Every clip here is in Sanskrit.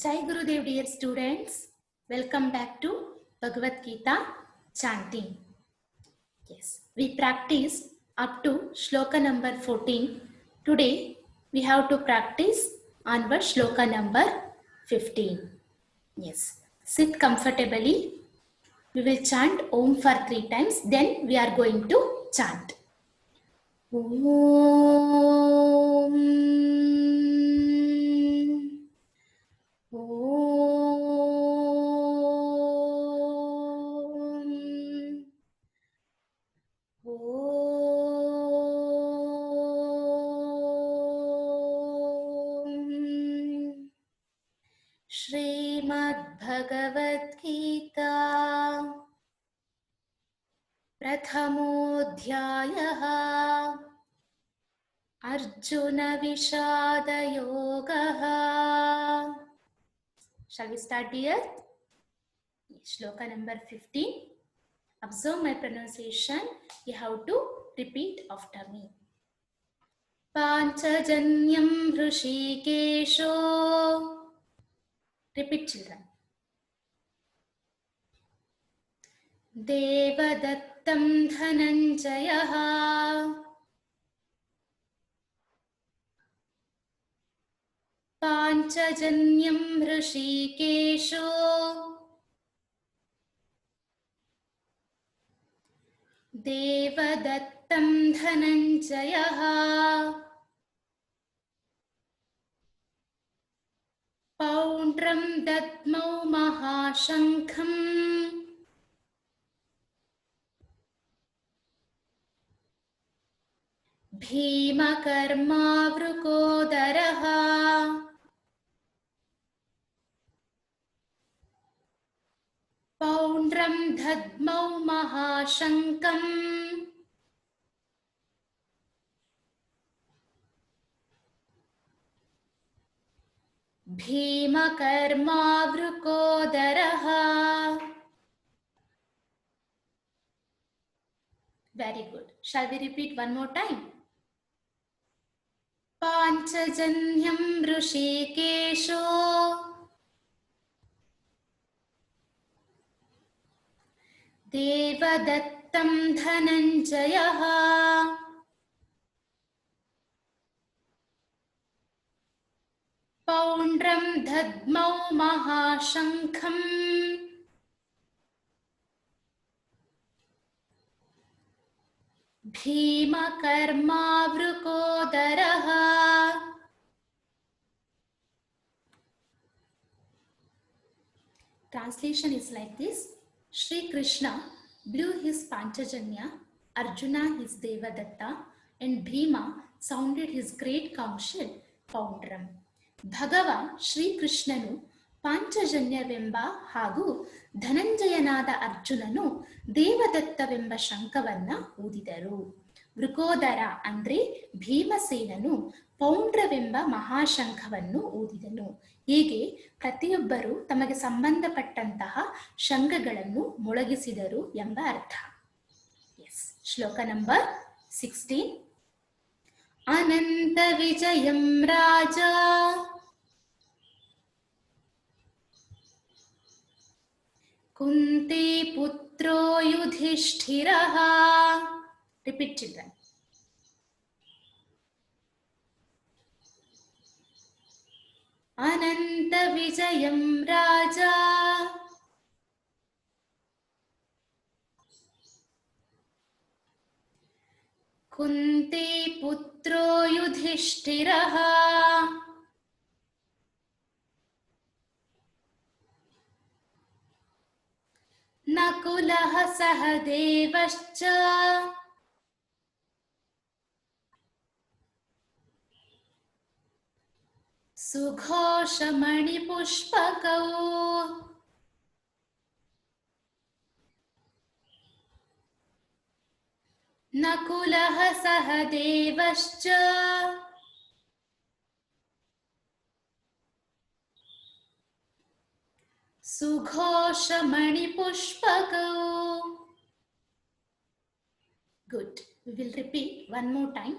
Jai Gurudev, dear students. Welcome back to Bhagavad Gita chanting. Yes, we practiced up to shloka number 14. Today we have to practice onward shloka number 15. Yes, sit comfortably. We will chant Om for 3 times. Then we are going to chant. Om. Shrimad Bhagavad Gita प्रथमोऽध्यायः Arjuna विषाद योगः. Shall we start here? Shloka number 15. Observe my pronunciation. You have to repeat after me. Panchajanyam Hrishikesho. Repeat, children. Devadattam Dhananjayaha. Panchajanyam Hrishikesho. Devadattam Dhananjayaha. Paundram Dadmau Mahashankham. Bhimakarmavrukodaraha. Paundram Dadmau Mahashankam. Bhimakarmavrukodaraha. Very good. Shall we repeat one more time? Panchajanyam Hrishikesho. Devadattam Dhananjayaha. Paundram Dadmau Mahashankham. Bhimakarmavrukodaraha. Translation is like this. Shri Krishna blew his Panchajanya, Arjuna his Devadatta, and Bhima sounded his great conch shell, Paundram. ಭಗವ ಶ್ರೀಕೃಷ್ಣನು ಪಾಂಚಜನ್ಯವೆಂಬ ಹಾಗೂ ಧನಂಜಯನಾದ ಅರ್ಜುನನು ದೇವದತ್ತವೆಂಬ ಶಂಖವನ್ನ ಊದಿದರು. ವೃಕೋದರ ಅಂದ್ರೆ ಭೀಮಸೇನನು ಪೌಂಡ್ರವೆಂಬ ಮಹಾಶಂಖವನ್ನು ಊದಿದನು. ಹೀಗೆ ಪ್ರತಿಯೊಬ್ಬರು ತಮಗೆ ಸಂಬಂಧಪಟ್ಟಂತಹ ಶಂಖಗಳನ್ನು ಮೊಳಗಿಸಿದರು ಎಂಬ ಅರ್ಥ. ಎಸ್, ಶ್ಲೋಕ ನಂಬರ್ 16. ಅನಂತ ವಿಜಯಂ ರಾಜ ಕುಂತಿ ಪುತ್ರೋ ಯುಧಿಷ್ಠಿರಃ. Repeat, children. ಅನಂತ ವಿಜಯಂ ರಾಜ ಕುಂತಿ ಪುತ್ರೋ ಯುಧಿಷ್ಠಿರಃ. ನಕುಲಃ ಸಹದೇವಶ್ಚ ಸುಘೋಷಮಣಿಪುಷ್ಪಕೌ. ನಕುಲಃ ಸಹದೇವಶ್ಚ ಸುಘೋಷಮಣಿಪುಷ್ಪಕೌ. Good. We will repeat one more time.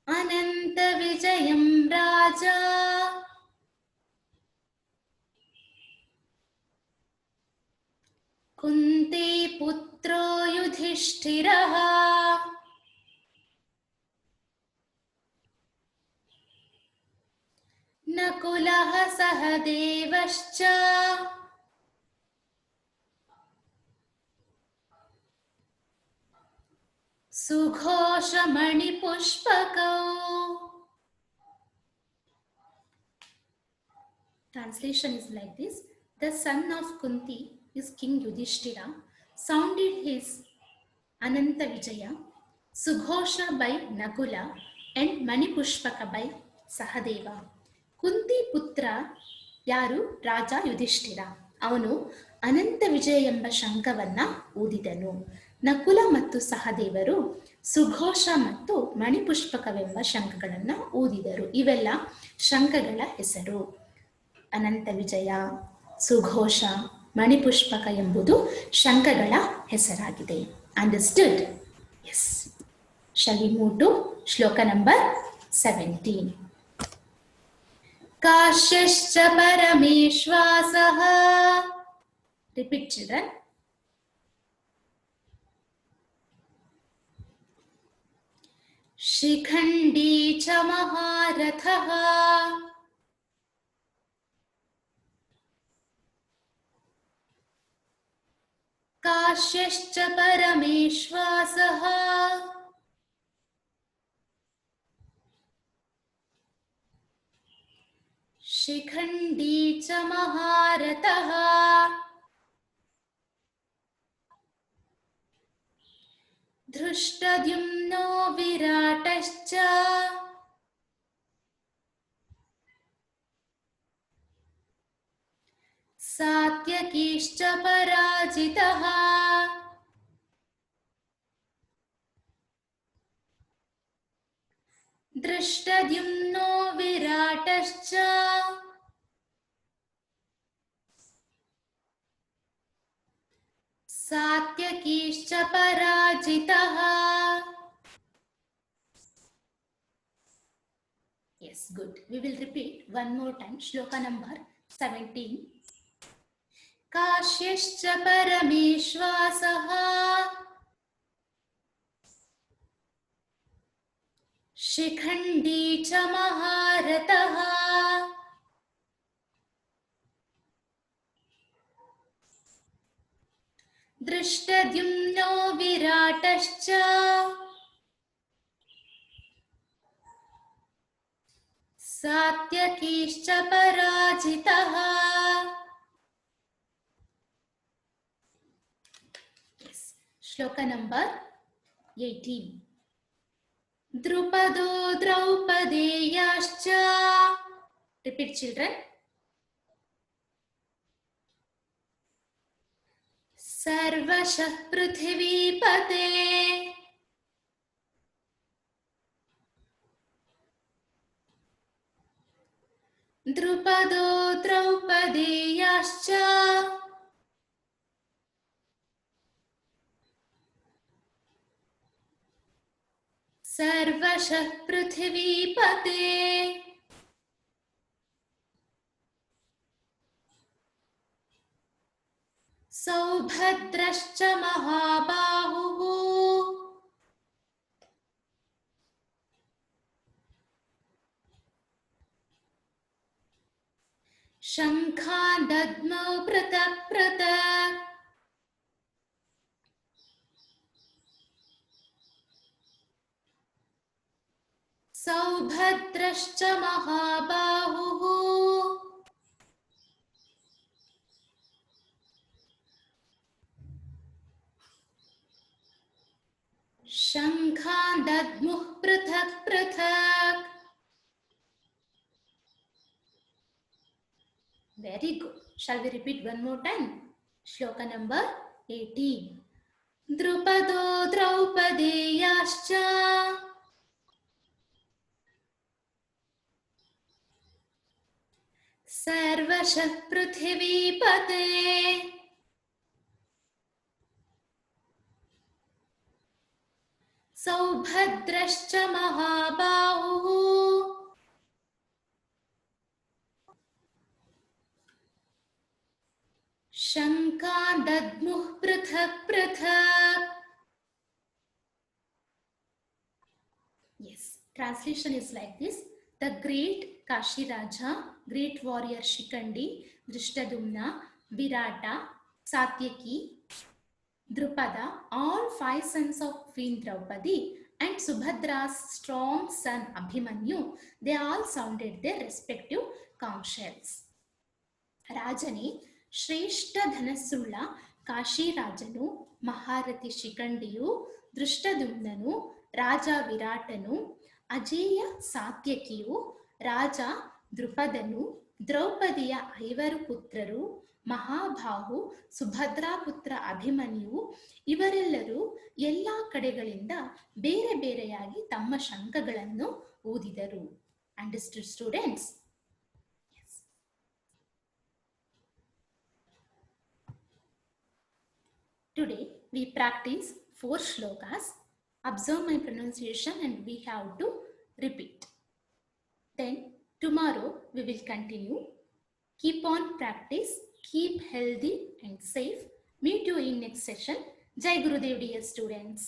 Ananta Vijayam Raja Kunti पुत्रो युधिष्ठिरः नकुलः सहदेवश्च सुघोषमणिपुष्पकौ. Translation is like this. The son of Kunti is King Yudhishthira, sounded his Ananta Vijaya, Sughosha by Nakula and Manipushpaka by Sahadeva. ಕುಂತಿ ಪುತ್ರ ಯಾರು? ರಾಜ ಯುಧಿಷ್ಠಿರ. ಅವನು ಅನಂತ ವಿಜಯ ಎಂಬ ಶಂಖವನ್ನ ಊದಿದನು. ನಕುಲ ಮತ್ತು ಸಹದೇವರು ಸುಘೋಷ ಮತ್ತು ಮಣಿಪುಷ್ಪಕವೆಂಬ ಶಂಖಗಳನ್ನು ಊದಿದರು. ಇವೆಲ್ಲ ಶಂಖಗಳ ಹೆಸರು. ಅನಂತ ವಿಜಯ, ಸುಘೋಷ, ಮಣಿಪುಷ್ಪಕ ಎಂಬುದು ಶಂಖಗಳ ಹೆಸರಾಗಿದೆ. Understood? Yes. Shall we move to shloka number 17? काश्यश्च परमेश्वासः. Repeat, children. शिखण्डी च महारथः. काश्यश्च परमेश्वासः. शिखण्डी च महारथः. धृष्टद्युम्नो विराटश्च. सात्यकीश्च पराजितः. दृष्टद्युम्नो विराटश्च सात्यकीश्च पराजितः. Yes, good. We will repeat one more time. Shloka number 17. काश्यश्च परमेश्वासः. शिखण्डी च महारथः. दृष्टद्युम्नो विराटश्च सात्यकीश्च पराजितः. Yes. Shloka number 18. द्रुपदो द्रौपदेयाश्च. Repeat, children. सर्वशः पृथिवीपते. द्रुपदो द्रौपदेयाश्च सर्वशः पृथिवीपते. सौभद्रश्च महाबाहुः. शङ्खान् दद्मौ पृथक् पृथक्. सौभद्रश्च महाबाहुः. शङ्खान् दद्मुः पृथक् पृथक्. Very good. Shall we repeat one more time? Shloka number 18. द्रुपदो द्रौपदेयाश्च सर्वशः पृथिवीपते. सौभद्रश्च महाबाहुः. शङ्ख Lanka dadmuh prithak prithak. Yes, translation is like this. The great Kashi Raja, great warrior Shikandi, Drishtadumna, Virata, Satyaki, Drupada, all 5 sons of Queen Draupadi, and Subhadra's strong son Abhimanyu, they all sounded their respective conch shells. ರಾಜನೇ ಶ್ರೇಷ್ಠ ಧನಸ್ಸುಳ್ಳ ಕಾಶಿರಾಜನು, ಮಹಾರಥಿ ಶಿಖಂಡಿಯು, ದೃಷ್ಟದ್ಯುಮ್ನನು, ರಾಜ ವಿರಾಟನು, ಅಜೇಯ ಸಾತ್ಯಕಿಯು, ರಾಜ ದೃಪದನು, ದ್ರೌಪದಿಯ 5 ಪುತ್ರರು, ಮಹಾಬಾಹು ಸುಭದ್ರಾ ಪುತ್ರ ಅಭಿಮನ್ಯು, ಇವರೆಲ್ಲರೂ ಎಲ್ಲ ಕಡೆಗಳಿಂದ ಬೇರೆ ಬೇರೆಯಾಗಿ ತಮ್ಮ ಶಂಖಗಳನ್ನು ಊದಿದರು. Understood students? Today we practice 4 shlokas. Observe my pronunciation and we have to repeat. Then tomorrow we will continue. Keep on practice. Keep healthy and safe. Meet you in next session. Jai Gurudev, dear students.